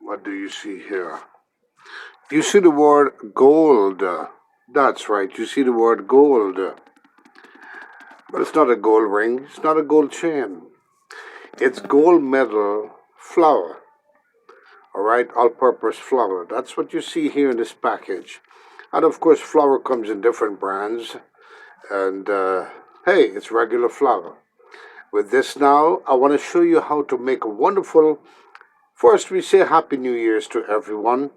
What do you see here? You see the word gold. That's right, you see the word gold. But it's not a gold ring, it's not a gold chain. It's gold medal flour. All right, all purpose flour. That's what you see here in this package. And of course, flour comes in different brands. And hey, it's regular flour. With this now, I want to show you how to make a wonderful. First, we say Happy New Year's to everyone.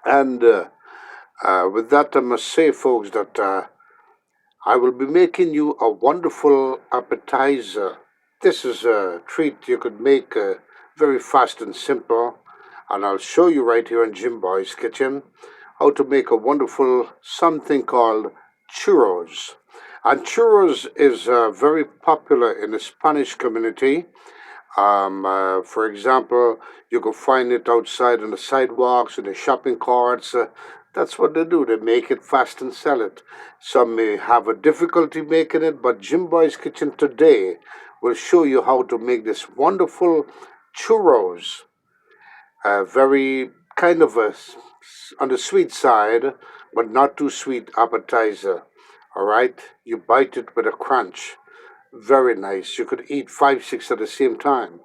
And with that, I must say, folks, that I will be making you a wonderful appetizer. This is a treat you could make very fast and simple. And I'll show you right here in Jim Boy's kitchen how to make a wonderful something called churros. And churros is very popular in the Spanish community. For example, you can find it outside on the sidewalks, in the shopping carts. That's what they do. They make it fast and sell it. Some may have a difficulty making it, but Jim Boy's Kitchen today will show you how to make this wonderful churros. Very kind of on the sweet side, but not too sweet appetizer. All right, you bite it with a crunch. Very nice. You could eat five, six at the same time.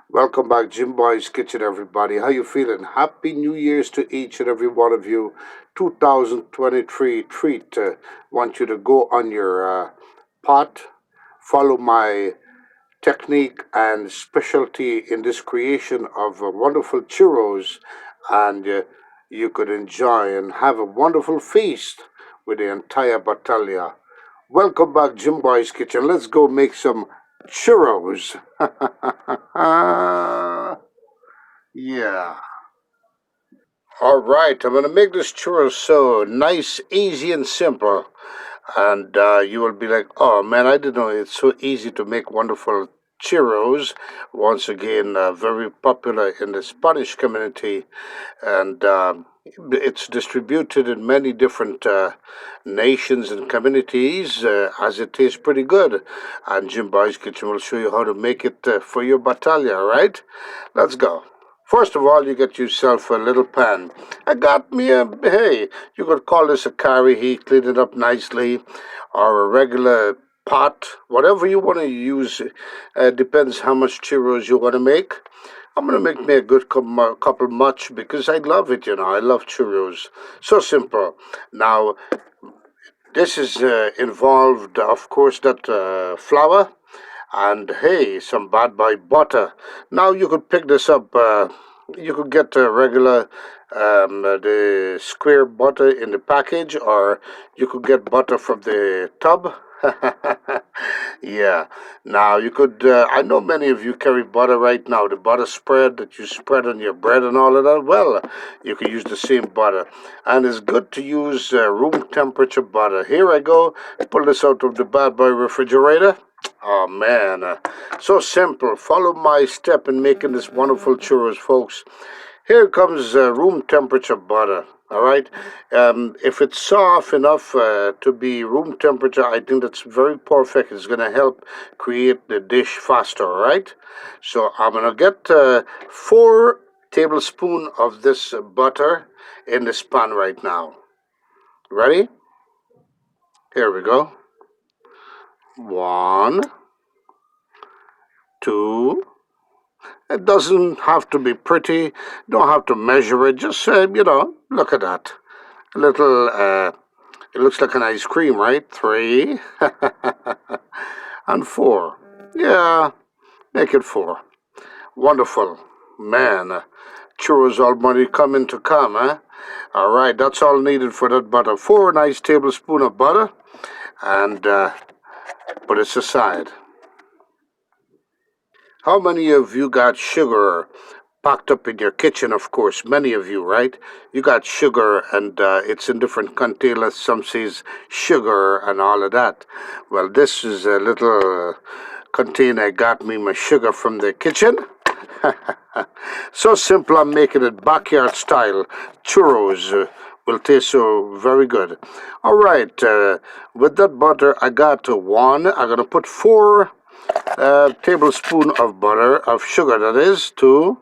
Welcome back, Jim Boy's Kitchen, everybody. How you feeling? Happy New Year's to each and every one of you. 2023 treat. Want you to go on your pot, follow my technique and specialty in this creation of wonderful churros, and you could enjoy and have a wonderful feast with the entire battalion. Welcome back, Jim Boy's Kitchen. Let's go make some churros. Yeah. All right, I'm going to make this churros so nice, easy, and simple. And you will be like, oh man, I didn't know it's so easy to make wonderful churros. Once again, very popular in the Spanish community. And it's distributed in many different nations and communities as it tastes pretty good. And Jim Boy's Kitchen will show you how to make it for your battalion, all right? Let's go. First of all, you get yourself a little pan. I got me a, hey, you could call this a carry heat, clean it up nicely, or a regular pot, whatever you want to use. Depends how much churros you want to make. I'm going to make me a good couple much because I love it, you know. I love churros. So simple. Now, this is involved, of course, that flour and hey, some bad boy butter. Now you could pick this up. You could get regular the square butter in the package, or you could get butter from the tub. Yeah. Now you could. I know many of you carry butter right now. The butter spread that you spread on your bread and all of that. Well, you can use the same butter, and it's good to use room temperature butter. Here I go. Pull this out of the bad boy refrigerator. Oh man, so simple. Follow my step in making this wonderful churros, folks. Here comes room temperature butter. All right. If it's soft enough to be room temperature, I think that's very perfect. It's going to help create the dish faster. All right. So I'm going to get 4 tablespoons of this butter in this pan right now. Ready? Here we go. 1, 2. It doesn't have to be pretty. Don't have to measure it. Just look at that. A little. It looks like an ice cream, right? 3 and 4. Yeah, make it 4. Wonderful, man. Churros already coming to come, eh? All right, that's all needed for that butter. 4 nice tablespoons of butter, and put it aside. How many of you got sugar packed up in your kitchen? Of course, many of you, right? You got sugar, and it's in different containers. Some says sugar and all of that. Well, this is a little container got me my sugar from the kitchen. So simple, I'm making it backyard style churros will taste so very good. All right, with that butter, I got one. I'm gonna put 4 tablespoons of butter, of sugar, that is, 2,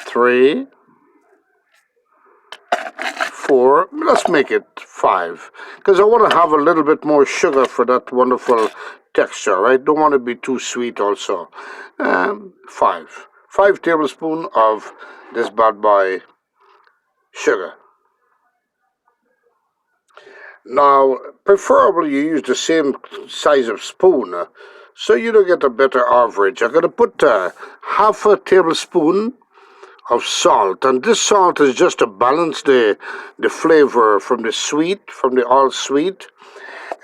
3, 4. Let's make it 5, because I want to have a little bit more sugar for that wonderful texture, right? Don't want to be too sweet also. 5 tablespoons of this bad boy sugar. Now, preferably you use the same size of spoon, so you don't get a better average. I'm going to put half a tablespoon of salt, and this salt is just to balance the flavor from the sweet, from the all sweet.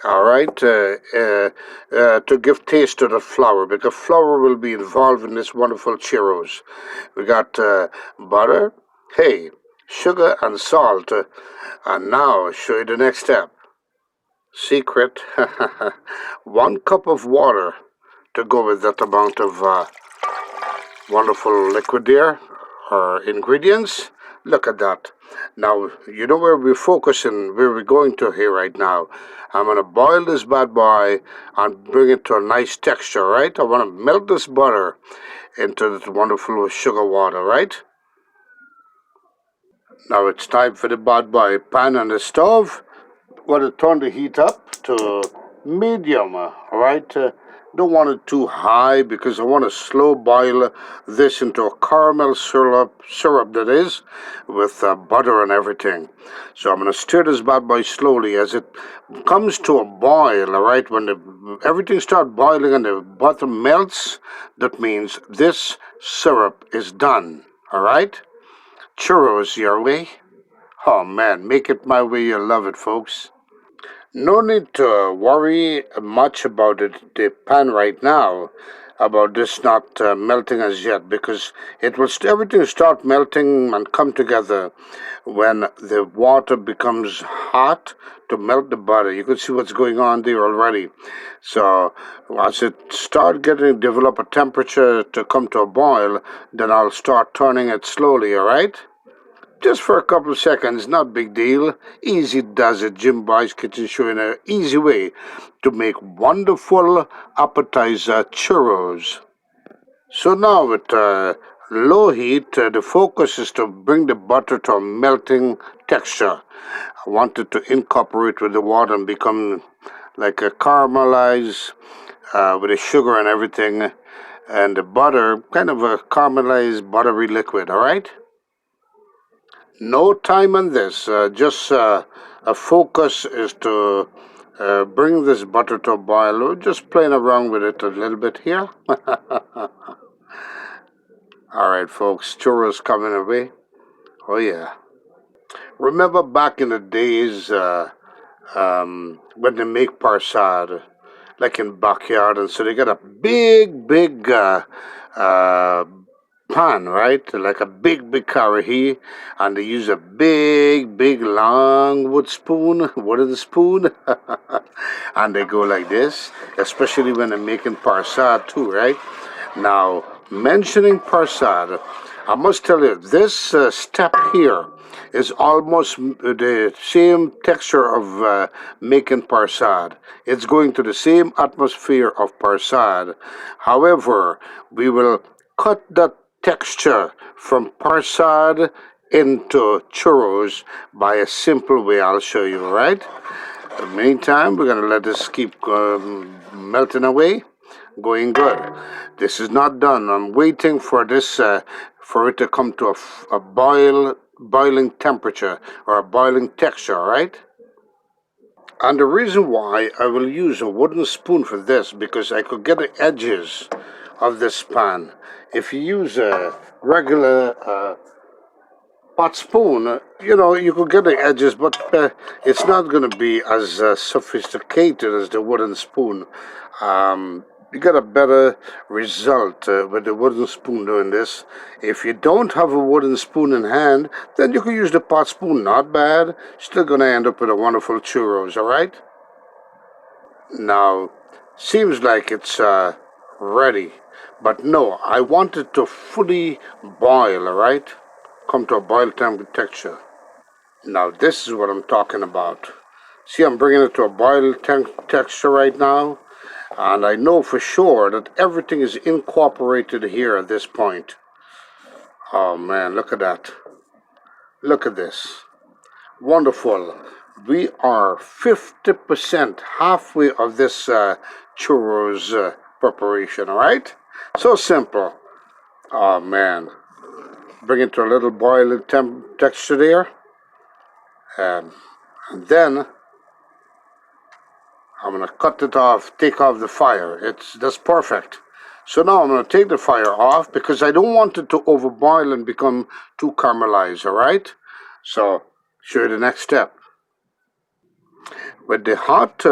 All right, to give taste to the flour, because flour will be involved in this wonderful churros. We got butter, hey, sugar, and salt. And now, I'll show you the next step. Secret: 1 cup of water to go with that amount of wonderful liquid there, or ingredients. Look at that. Now, you know where we're focusing, where we're going to here right now. I'm going to boil this bad boy and bring it to a nice texture, right? I want to melt this butter into this wonderful sugar water, right? Now it's time for the bad boy pan on the stove. Want to turn the heat up to medium, all right? Don't want it too high, because I want to slow boil this into a caramel syrup that is, with butter and everything. So I'm going to stir this bad boy slowly as it comes to a boil, all right? When everything starts boiling and the butter melts, that means this syrup is done, all right? Churros your way? Oh man, make it my way, you'll love it, folks. No need to worry much about the pan right now, about this not melting as yet, because everything will start melting and come together when the water becomes hot to melt the butter. You can see what's going on there already. So as it start getting develop a temperature to come to a boil, then I'll start turning it slowly. All right. Just for a couple of seconds, not big deal. Easy does it. Jim Boy's Kitchen showing an easy way to make wonderful appetizer churros. So now with low heat, the focus is to bring the butter to a melting texture. I want it to incorporate with the water and become like a caramelized with the sugar and everything, and the butter, kind of a caramelized buttery liquid, all right? No time on this. Just a focus is to bring this butter to a boil. We're just playing around with it a little bit here. All right, folks, churros coming away. Oh yeah. Remember back in the days when they make parsad, like in backyard, and so they got a big uh, pan, right? Like a big karahi, and they use a big long wooden spoon, and they go like this, especially when they're making parsad too, right? Now, mentioning parsad, I must tell you, this step here is almost the same texture of making parsad. It's going to the same atmosphere of parsad. However, we will cut that texture from parsad into churros by a simple way I'll show you, all right? In the meantime, we're going to let this keep melting away, going good. This is not done. I'm waiting for this, for it to come to a boiling temperature, or a boiling texture, all right? And the reason why I will use a wooden spoon for this, because I could get the edges of this pan. If you use a regular pot spoon, you could get the edges, but it's not going to be as sophisticated as the wooden spoon. You get a better result with the wooden spoon doing this. If you don't have a wooden spoon in hand, then you can use the pot spoon. Not bad. Still going to end up with a wonderful churros, all right? Now, seems like it's ready. But no, I want it to fully boil, all right? Come to a boil temperature. Now this is what I'm talking about. See, I'm bringing it to a boiled texture right now, and I know for sure that everything is incorporated here at this point. Oh man, look at that. Look at this. Wonderful. We are 50% halfway of this churros preparation, all right? So simple. Oh man. Bring it to a little boiled texture there. And then I'm gonna cut it off, take off the fire. That's perfect. So now I'm gonna take the fire off because I don't want it to overboil and become too caramelized, alright? So show you the next step. With the hot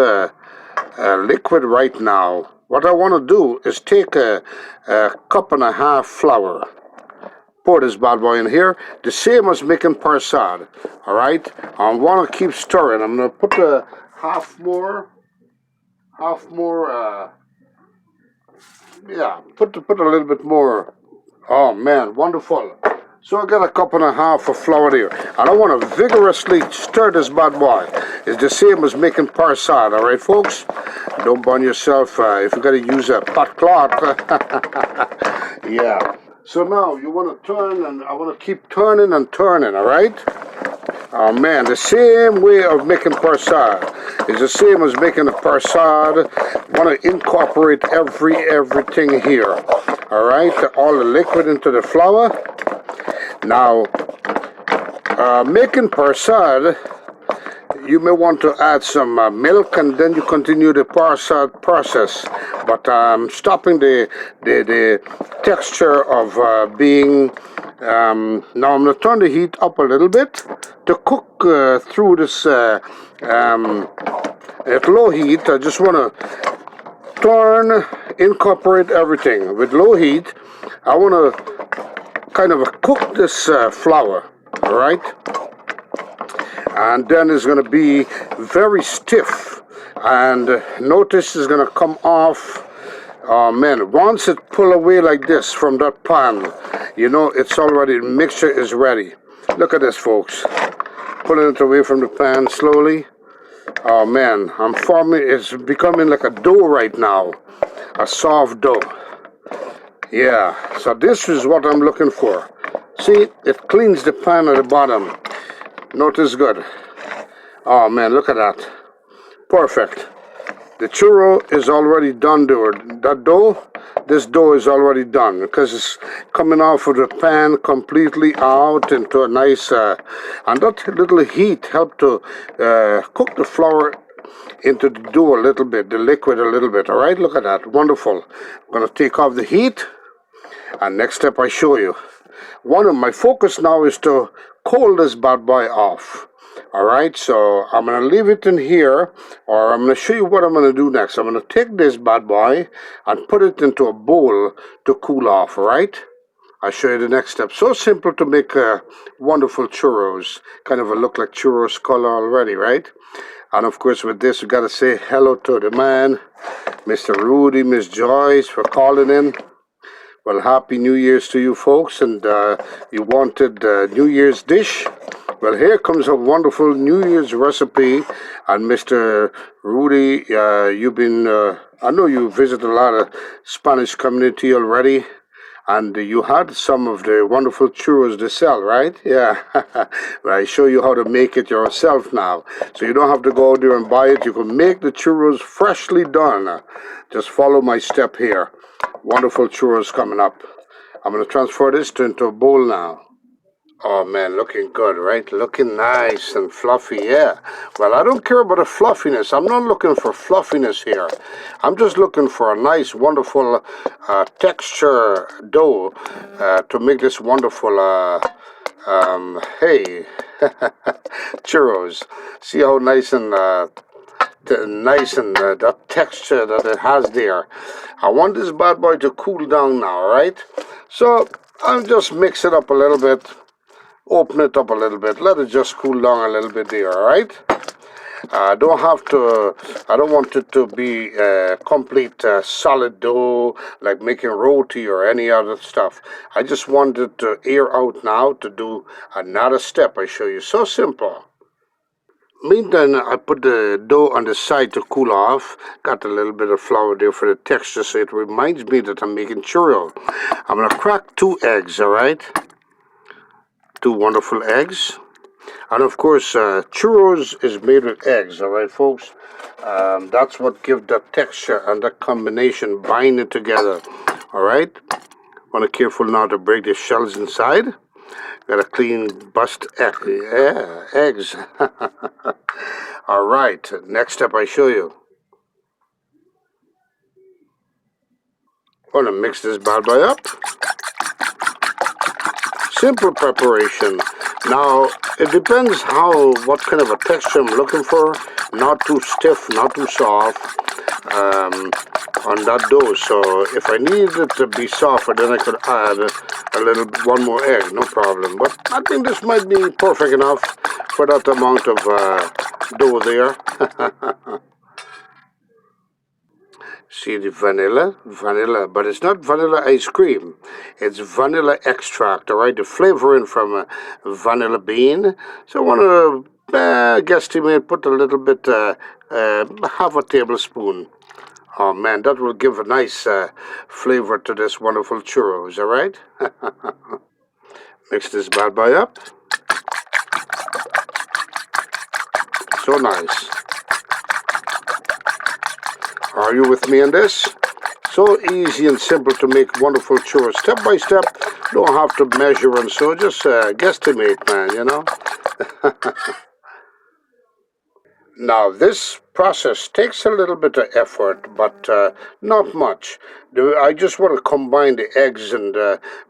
liquid right now, what I want to do is take a cup and a half flour. Pour this bad boy in here, the same as making parsad, alright? I want to keep stirring. I'm going to put a half more, yeah, put a little bit more. Oh man, wonderful. So I got a cup and a half of flour there. And I want to vigorously stir this bad boy. It's the same as making parsad, alright folks? Don't burn yourself if you got to use a pot cloth. Yeah. So now you want to turn, and I want to keep turning and turning, alright? Oh man, the same way of making parsad is the same as making a parsad. Want to incorporate everything here. Alright, all the liquid into the flour. Now, making parsad, you may want to add some milk and then you continue the parsad process. But stopping the texture of being. Now I'm going to turn the heat up a little bit to cook through this at low heat. I just want to incorporate everything with low heat. I want to kind of cook this flour, all right? And then it's going to be very stiff. And notice it's going to come off. Oh man, once it pull away like this from that pan, you know it's already, the mixture is ready. Look at this folks. Pulling it away from the pan slowly. Oh man, it's becoming like a dough right now. A soft dough. Yeah, so this is what I'm looking for. See, it cleans the pan at the bottom. Notice good. Oh man, look at that. Perfect. The churro is already done there. That dough, this dough is already done because it's coming off of the pan completely out into a nice, and that little heat helped to cook the flour into the dough a little bit, the liquid a little bit. All right, look at that, wonderful. I'm gonna take off the heat, and next step I show you. One of my focus now is to cool this bad boy off. Alright, so I'm going to leave it in here, or I'm going to show you what I'm going to do next. I'm going to take this bad boy and put it into a bowl to cool off, alright? I'll show you the next step. So simple to make wonderful churros. Kind of a look like churros color already, right? And of course with this, we got to say hello to the man, Mr. Rudy, Miss Joyce, for calling in. Well, Happy New Year's to you folks, and you wanted New Year's dish? Well, here comes a wonderful New Year's recipe, and Mr. Rudy, you've been, I know you visit a lot of Spanish community already, and you had some of the wonderful churros to sell, right? Yeah, well, I show you how to make it yourself now, so you don't have to go out there and buy it. You can make the churros freshly done. Just follow my step here. Wonderful churros coming up. I'm going to transfer this into a bowl now. Oh man, looking good, right? Looking nice and fluffy, yeah. Well, I don't care about the fluffiness. I'm not looking for fluffiness here. I'm just looking for a nice, wonderful texture dough to make this wonderful, hey, churros. See how nice and that texture that it has there. I want this bad boy to cool down now, right? So I'll just mix it up a little bit, open it up a little bit, let it just cool down a little bit there, all right? I don't want it to be complete solid dough like making roti or any other stuff. I just want it to air out now to do another step I show you. So simple. Meantime, I put the dough on the side to cool off. Got a little bit of flour there for the texture, so it reminds me that I'm making churro. I'm gonna crack 2 eggs, all right? 2 wonderful eggs. And of course, churros is made with eggs, all right, folks? That's what gives that texture and that combination, bind it together, all right? Want to be careful now to break the shells inside. Got a clean bust egg. Yeah, eggs. All right, next step I show you. Want to mix this bad boy up. Simple preparation. Now, it depends what kind of a texture I'm looking for. Not too stiff, not too soft on that dough. So if I needed it to be softer, then I could add one more egg, no problem. But I think this might be perfect enough for that amount of dough there. See the vanilla, but it's not vanilla ice cream. It's vanilla extract, all right? The flavoring from a vanilla bean. So I want to guesstimate, put a little bit, half a tablespoon. Oh man, that will give a nice flavor to this wonderful churros, all right? Mix this bad boy up. So nice. Are you with me on this? So easy and simple to make wonderful churros. Step by step, don't have to measure and so, just guesstimate, man, you know? Now, this process takes a little bit of effort, but not much. I just want to combine the eggs and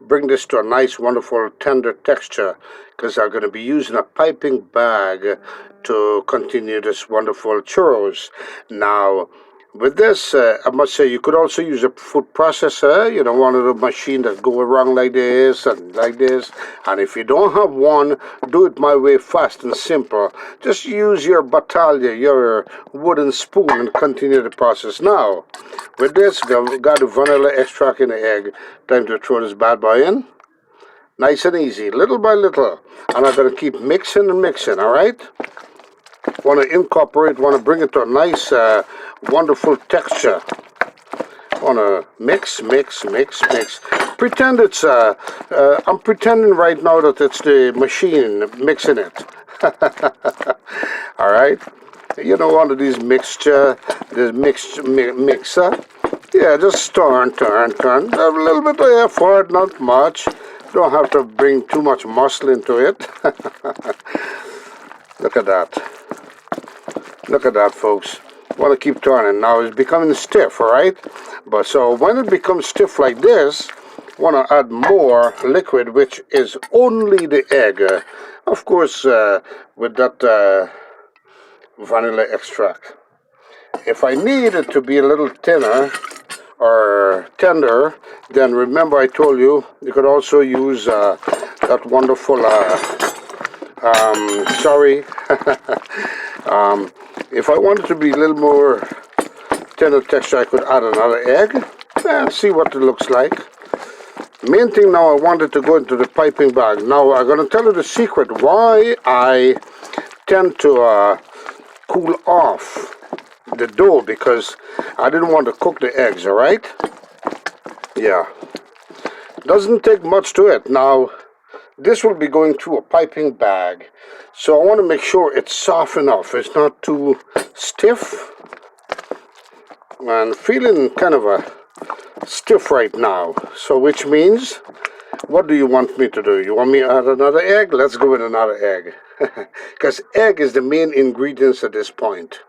bring this to a nice, wonderful, tender texture, because I'm going to be using a piping bag to continue this wonderful churros. Now, with this, I must say, you could also use a food processor, you know, one of the machines that go around like this and like this. And if you don't have one, do it my way, fast and simple. Just use your battaglia, your wooden spoon, and continue the process. Now, with this, got the vanilla extract in the egg. Time to throw this bad boy in. Nice and easy, little by little. And I'm going to keep mixing and mixing, all right? Want to incorporate, want to bring it to a nice, wonderful texture. Want to mix. Pretend it's, I'm pretending right now that it's the machine mixing it. All right? You know, one of these mixer. Yeah, just turn. A little bit of effort, not much. Don't have to bring too much muscle into it. Look at that. Look at that, folks. Want to keep turning. Now it's becoming stiff, all right? But so when it becomes stiff like this, want to add more liquid, which is only the egg. Of course, with that vanilla extract. If I need it to be a little thinner or tender, then remember I told you, you could also use that wonderful, if I wanted to be a little more tender texture, I could add another egg and see what it looks like. Main thing now, I wanted to go into the piping bag. Now, I'm going to tell you the secret why I tend to cool off the dough, because I didn't want to cook the eggs, all right? Yeah. Doesn't take much to it. Now, this will be going through a piping bag. So I want to make sure it's soft enough. It's not too stiff. And feeling kind of a stiff right now. So which means, what do you want me to do? You want me to add another egg? Let's go with another egg. Because egg is the main ingredients at this point.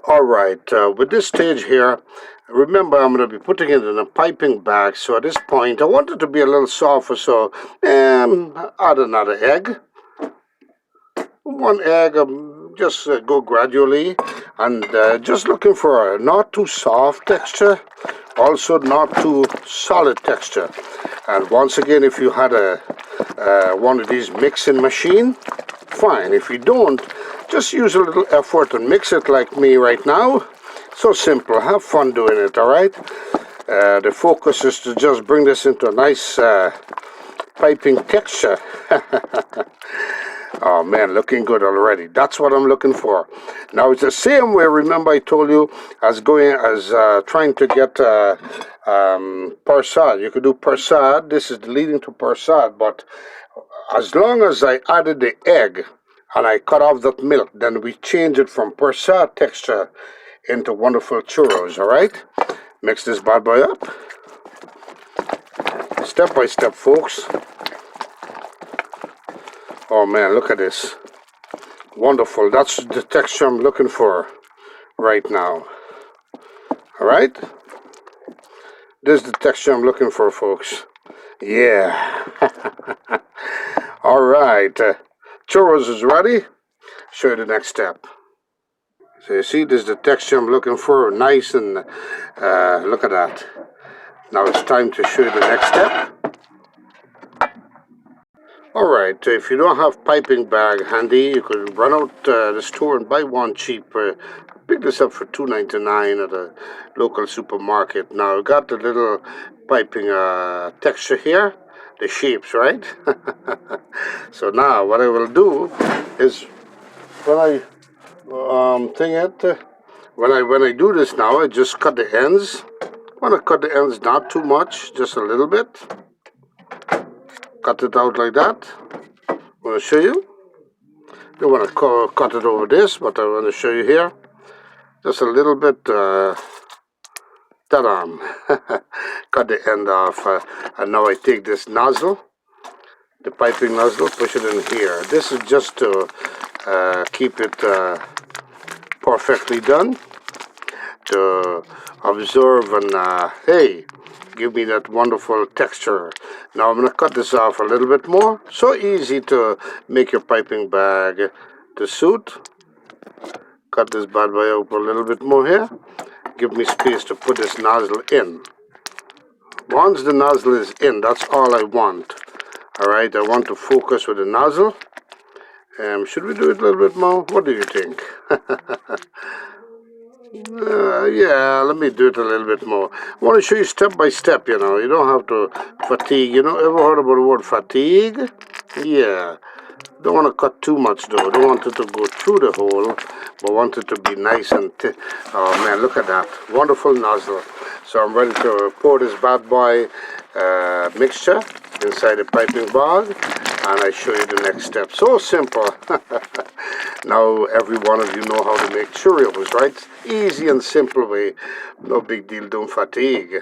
Alright, with this stage here, remember I'm going to be putting it in a piping bag. So at this point, I want it to be a little softer, so add another egg. One egg, just go gradually, and just looking for a not too soft texture, also not too solid texture. And once again, if you had one of these mixing machine, fine. If you don't, Just use a little effort and mix it like me right now. So simple. Have fun doing it, all right? The focus is to just bring this into a nice piping texture. Oh man, looking good already. That's what I'm looking for. Now it's the same way. Remember, I told you as trying to get persad. You could do persad. This is leading to persad, but as long as I added the egg and I cut off that milk, then we change it from persad texture into wonderful churros. All right. Mix this bad boy up. Step by step, folks. Oh man, look at this. Wonderful. That's the texture I'm looking for right now. All right? This is the texture I'm looking for, folks. Yeah. All right. Churros is ready. Show you the next step. So you see, this is the texture I'm looking for. Nice and look at that. Now it's time to show you the next step. Alright, if you don't have piping bag handy, you could run out the store and buy one cheap. Pick this up for $2.99 at a local supermarket. Now, I got the little piping texture here, the shapes, right? So now, what I will do is, when I when I do this now, I just cut the ends. I want to cut the ends not too much, just a little bit. Cut it out like that. I want to show you. Don't want to cut it over this, but I want to show you here. Just a little bit. Ta-da! Cut the end off. And now I take this nozzle, the piping nozzle, push it in here. This is just to keep it perfectly done, to absorb and hey, give me that wonderful texture. Now I'm going to cut this off a little bit more. So easy to make your piping bag to suit. Cut this bad boy up a little bit more here. Give me space to put this nozzle in. Once the nozzle is in, that's all I want. Alright, I want to focus with the nozzle. Should we do it a little bit more? What do you think? Yeah, let me do it a little bit more. I want to show you step by step, you know. You don't have to fatigue. You know, ever heard about the word fatigue? Yeah. Don't want to cut too much, though. Don't want it to go through the hole, but want it to be nice and oh, man, look at that. Wonderful nozzle. So I'm ready to pour this bad boy mixture inside the piping bag, and I show you the next step. So simple. Now every one of you know how to make Churros, right? Easy and simple way. No big deal, don't fatigue.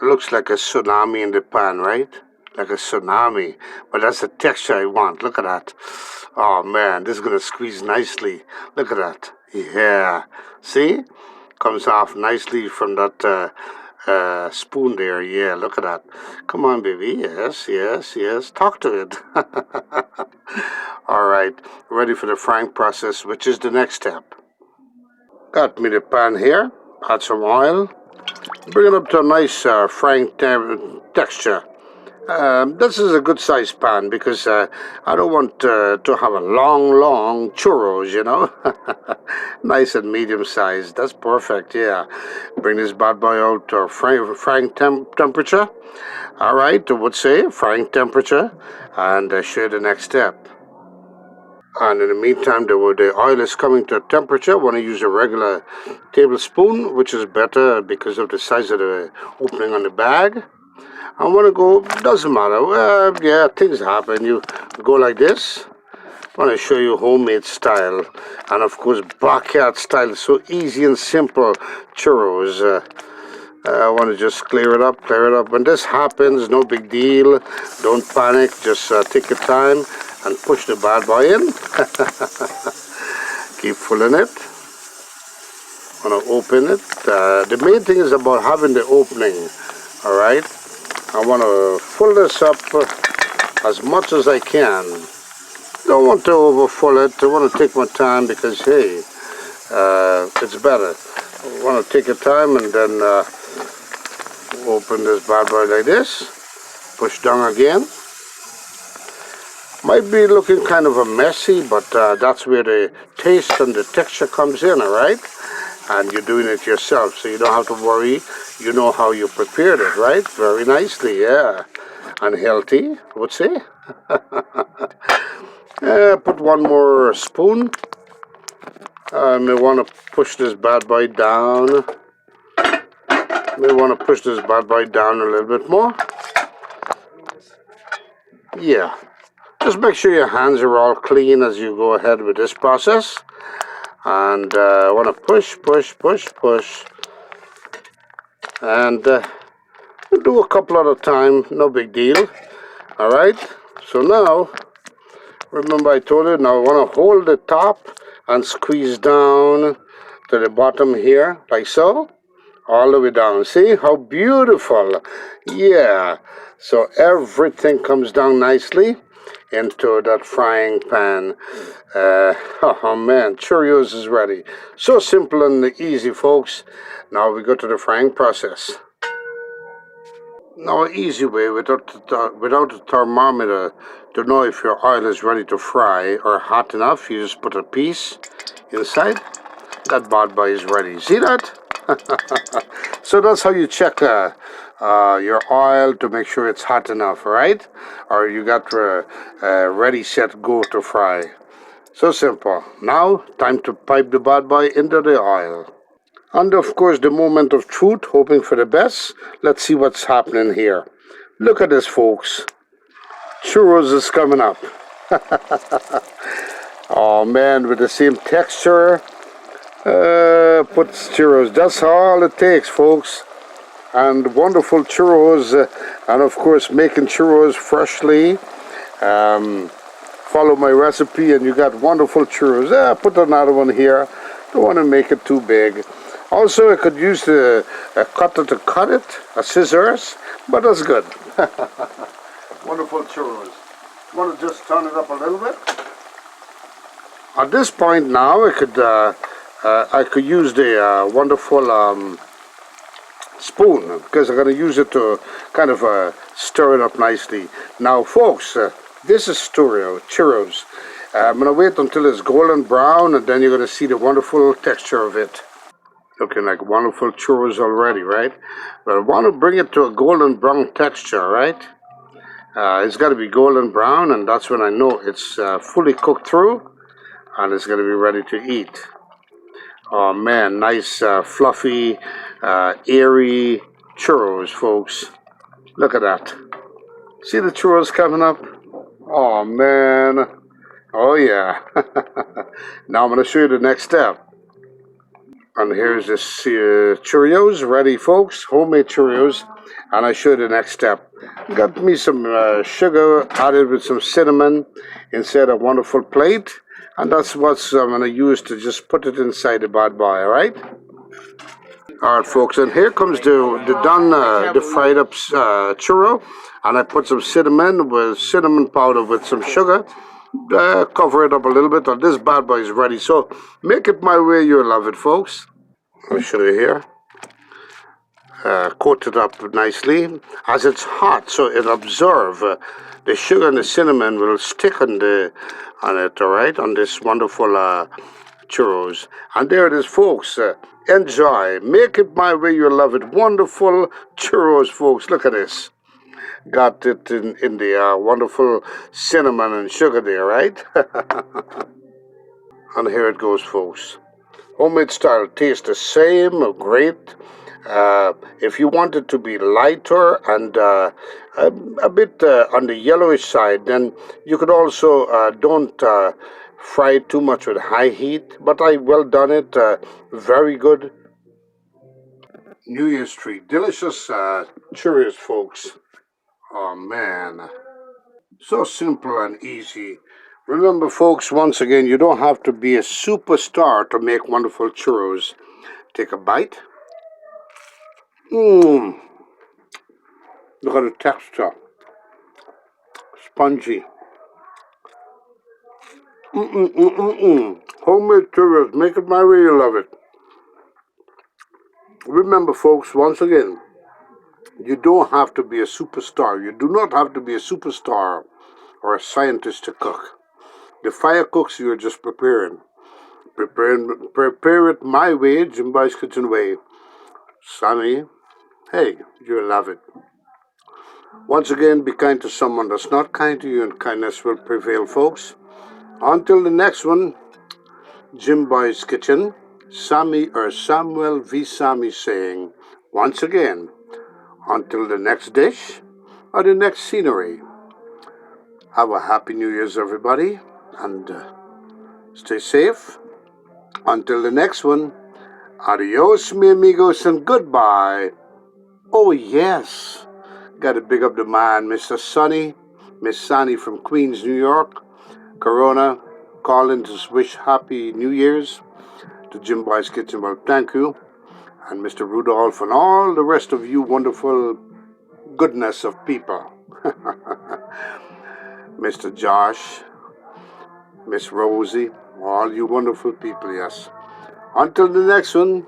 Looks like a tsunami in the pan, right? Like a tsunami. But that's the texture I want. Look at that. Oh man, this is going to squeeze nicely. Look at that. Yeah. See? Comes off nicely from that spoon there. Yeah, look at that. Come on, baby. Yes, yes, yes. Talk to it. All right. Ready for the frying process, which is the next step. Got me the pan here. Add some oil. Bring it up to a nice frying texture. This is a good size pan because I don't want to have a long churros, you know. Nice and medium size. That's perfect, yeah. Bring this bad boy out to frying temperature. All right, I would say frying temperature, and show you the next step. And in the meantime, the oil is coming to temperature. I want to use a regular tablespoon, which is better because of the size of the opening on the bag. I want to go, doesn't matter. Yeah, things happen. You go like this. I want to show you homemade style. And of course, backyard style. So easy and simple churros. I want to just clear it up. When this happens, no big deal. Don't panic. Just take your time and push the bad boy in. Keep filling it. Want to open it. The main thing is about having the opening. All right. I want to fill this up as much as I can. Don't want to overfill it. I want to take my time because, hey, it's better. I want to take your time and then open this bad boy like this. Push down again. Might be looking kind of a messy, but that's where the taste and the texture comes in, all right? And you're doing it yourself, so you don't have to worry. You know how you prepared it, right? Very nicely, yeah. And healthy, I would say. Put one more spoon. May want to push this bad boy down. May want to push this bad boy down a little bit more. Yeah. Just make sure your hands are all clean as you go ahead with this process. And I want to push, push, push, push. And we'll do a couple at a time, no big deal. All right. So now, remember I told you, now I want to hold the top and squeeze down to the bottom here, like so. All the way down. See how beautiful? Yeah. So everything comes down nicely into that frying pan. Oh man, Churros is ready. So simple and easy, folks. Now we go to the frying process. Now, an easy way without a thermometer to know if your oil is ready to fry or hot enough, you just put a piece inside. That bad boy is ready. See that? So that's how you check your oil to make sure it's hot enough, right? Or you got ready, set, go to fry. So simple. Now, time to pipe the bad boy into the oil. And of course, the moment of truth, hoping for the best. Let's see what's happening here. Look at this, folks. Churros is coming up. Oh man, with the same texture. Put churros. That's all it takes, folks. And wonderful churros. And of course, making churros freshly. Follow my recipe and you got wonderful churros. Put another one here. Don't want to make it too big. Also, I could use a cutter to cut it, a scissors, but that's good. Wonderful churros. Want to just turn it up a little bit? At this point now, I could use the wonderful spoon because I'm going to use it to kind of stir it up nicely. Now, folks, this is churros. I'm going to wait until it's golden brown, and then you're going to see the wonderful texture of it. Looking like wonderful churros already, right? But I want to bring it to a golden brown texture, right? It's got to be golden brown, and that's when I know it's fully cooked through, and it's going to be ready to eat. Oh man, nice fluffy, airy churros, folks. Look at that. See the churros coming up? Oh man. Oh yeah. Now I'm going to show you the next step. And here's this Churros ready, folks. Homemade Churros. And I show you the next step. Got me some sugar added with some cinnamon inside a wonderful plate. And that's what I'm going to use to just put it inside the bad boy, alright? Alright, folks, and here comes the fried up churro. And I put some cinnamon powder with some sugar. Cover it up a little bit, and this bad boy is ready. So make it my way, you'll love it, folks. I'll show you here. Coat it up nicely as it's hot, so it'll absorb. The sugar and the cinnamon will stick on it, all right, on this wonderful churros. And there it is, folks. Enjoy. Make it my way, you'll love it. Wonderful churros, folks. Look at this. Got it in the wonderful cinnamon and sugar there, right? And here it goes, folks. Homemade style tastes the same, great. If you want it to be lighter and a bit on the yellowish side, then you could also don't fry it too much with high heat. But I well done it, very good. New Year's tree, delicious Cheerios, folks. Oh man, so simple and easy. Remember, folks, once again, you don't have to be a superstar to make wonderful churros. Take a bite. Mmm. Look at the texture. Spongy. Homemade churros. Make it my way, you love it. Remember, folks, once again, you don't have to be a superstar. You do not have to be a superstar or a scientist to cook. The fire cooks you're just preparing. Prepare it my way, Jim Boy's Kitchen way. Sammy, hey, you'll love it. Once again, be kind to someone that's not kind to you, and kindness will prevail, folks. Until the next one, Jim Boy's Kitchen, Sammy or Samuel V. Sammy saying, once again, until the next dish or the next scenery. Have a happy New Year's, everybody, and stay safe. Until the next one, adios, mi amigos, and goodbye. Oh, yes. Gotta big up the man, Mr. Sonny, Miss Sonny from Queens, New York. Corona, calling to wish Happy New Year's to Jim Boy's Kitchen. Well, thank you. And Mr. Rudolph and all the rest of you wonderful goodness of people. Mr. Josh, Miss Rosie, all you wonderful people, yes. Until the next one,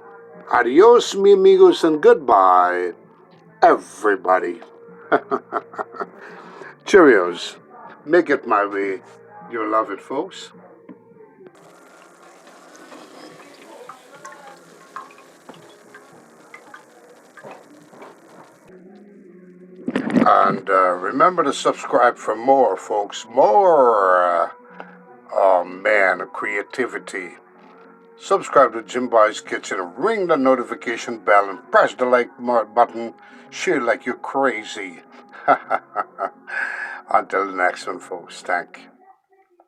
adios, mi amigos, and goodbye, everybody. Cheerios. Make it my way. You'll love it, folks. And remember to subscribe for more, folks. More, oh man, creativity. Subscribe to Jim Boy's Kitchen, ring the notification bell, and press the like button. Share like you're crazy. Until the next one, folks. Thank you.